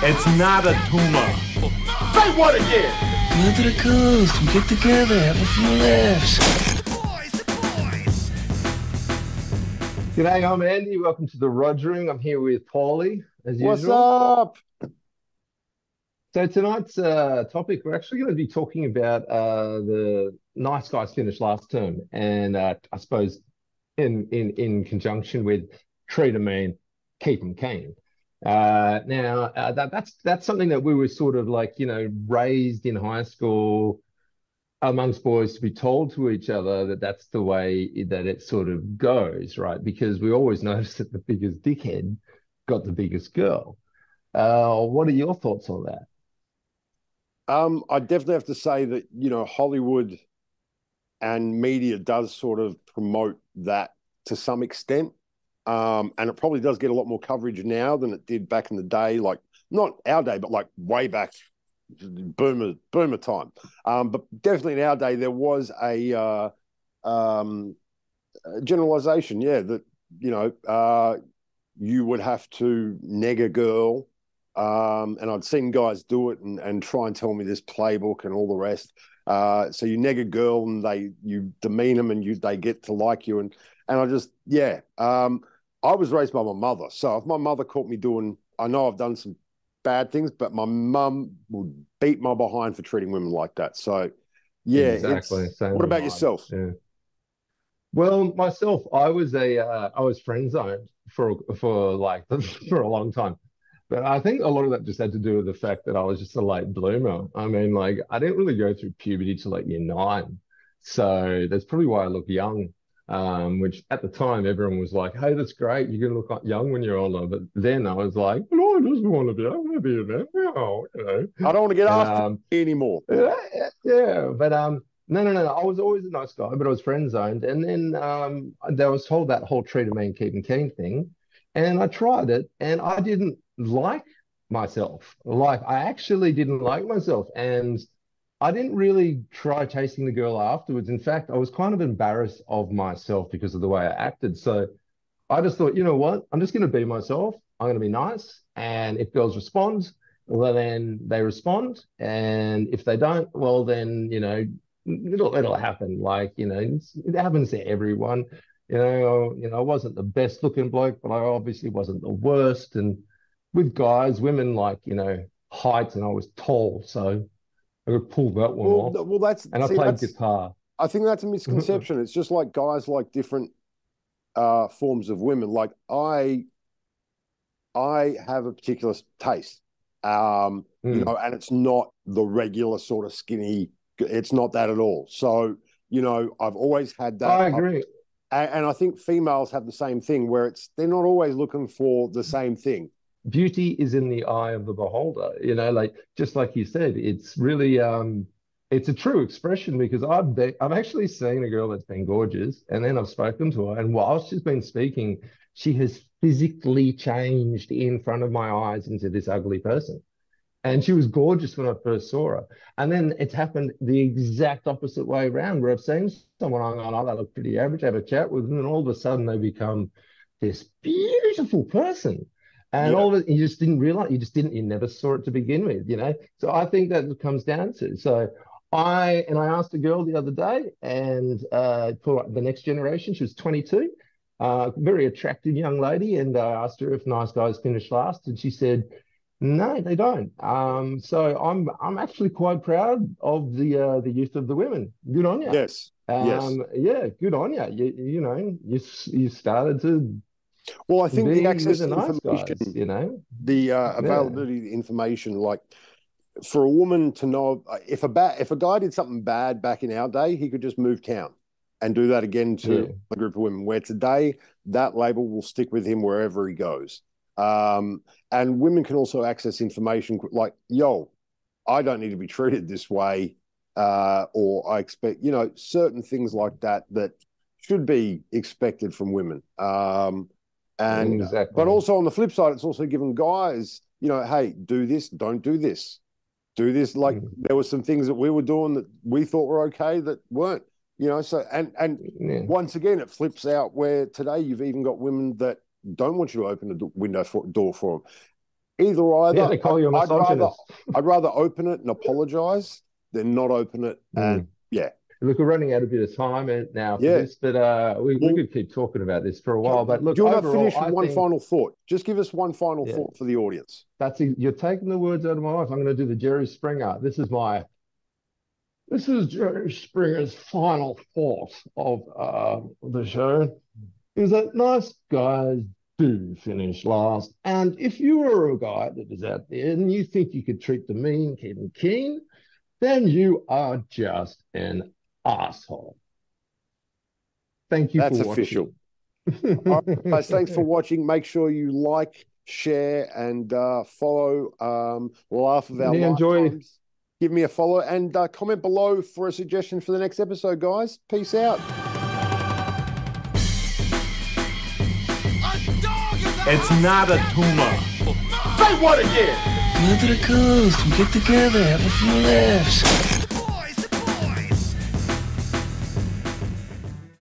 It's not a tumor. Say what again? Go to the coast, we get together, have a few laughs. G'day, I'm Andy. Welcome to the Rodgering. I'm here with Paulie, as What's usual. up? So tonight's topic, we're actually going to be talking about the Nice Guys finish last term, and I suppose in conjunction with treat 'em mean, keep 'em keen. That's something that we were sort of like, raised in high school amongst boys to be told to each other that that's the way that it sort of goes, right? Because we always noticed that the biggest dickhead got the biggest girl. What are your thoughts on that? I definitely have to say that, Hollywood and media does sort of promote that to some extent. And it probably does get a lot more coverage now than it did back in the day, like not our day, but like way back, boomer time. But definitely in our day, there was a generalization, that, you would have to neg a girl. And I'd seen guys do it and try and tell me this playbook and all the rest. So you neg a girl and you demean them and they get to like you. And I just, I was raised by my mother. So if my mother caught me I know I've done some bad things, but my mum would beat my behind for treating women like that. So Exactly. Same What with about mine. yourself? Yeah. Well, myself, I was friend zoned for like for a long time. But I think a lot of that just had to do with the fact that I was just a late bloomer. I mean, like I didn't really go through puberty till like year 9. So that's probably why I look young. Which at the time everyone was like, "Hey, that's great. You're gonna look like young when you're older." But then I was like, "No, I just want to be. I want to be a man now." I don't want to get And after anymore. yeah. But no. I was always a nice guy, but I was friend zoned. And then I was told that whole treat a man, keep him keen thing, and I tried it, and I didn't like myself. Like I actually didn't like myself, and I didn't really try chasing the girl afterwards. In fact, I was kind of embarrassed of myself because of the way I acted. So I just thought, you know what? I'm just going to be myself. I'm going to be nice. And if girls respond, well, then they respond. And if they don't, well, then, it'll happen. Like, it happens to everyone. I wasn't the best looking bloke, but I obviously wasn't the worst. And with guys, women like, height, and I was tall. So I could pull that one off. Well, And I played guitar. I think that's a misconception. It's just like guys like different forms of women. Like I have a particular taste, and it's not the regular sort of skinny. It's not that at all. So, I've always had that. I agree. And I think females have the same thing where they're not always looking for the same thing. Beauty is in the eye of the beholder, like just like you said, it's really it's a true expression because I've actually seen a girl that's been gorgeous, and then I've spoken to her, and while she's been speaking, she has physically changed in front of my eyes into this ugly person. And she was gorgeous when I first saw her. And then it's happened the exact opposite way around, where I've seen someone, I'm going, oh, they look pretty average, have a chat with them, and all of a sudden they become this beautiful person. And all of it, you just didn't realize, you never saw it to begin with, So I think that it comes down to. So I asked a girl the other day, and for the next generation, she was 22, very attractive young lady, and I asked her if Nice Guys finished last, and she said, no, they don't. So I'm actually quite proud of the youth of the women. Good on you. Yes. Yes. Yeah, good on you. You started to. Well, I think the be access with the to nice information, guys, the availability of the information, like for a woman to know if a guy did something bad back in our day, he could just move town and do that again to a group of women. Where today that label will stick with him wherever he goes. And women can also access information like, I don't need to be treated this way, or I expect, certain things like that should be expected from women. And exactly. But also on the flip side, it's also given guys, hey, do this, don't do this, do this. Like there were some things that we were doing that we thought were okay that weren't. So once again, it flips out where today you've even got women that don't want you to open the door for them. Either. Yeah, they call you a misogynist. I'd rather open it and apologize than not open it. And yeah. Look, we're running out a bit of time now for this, but we could keep talking about this for a while. But look, do you want to finish with one final thought? Just give us one final thought for the audience. You're taking the words out of my mouth. I'm going to do the Jerry Springer. This is Jerry Springer's final thought of the show. Is that nice guys do finish last, and if you are a guy that is out there and you think you could treat the mean kid and keen, then you are just an asshole. Thank you. That's for official. All right, guys, thanks for watching. Make sure you like, share, and follow. Laugh of our lifetimes. Give me a follow and comment below for a suggestion for the next episode, guys. Peace out. It's not a tumor. Say what again? Come to the coast. We get together. Have a few laughs.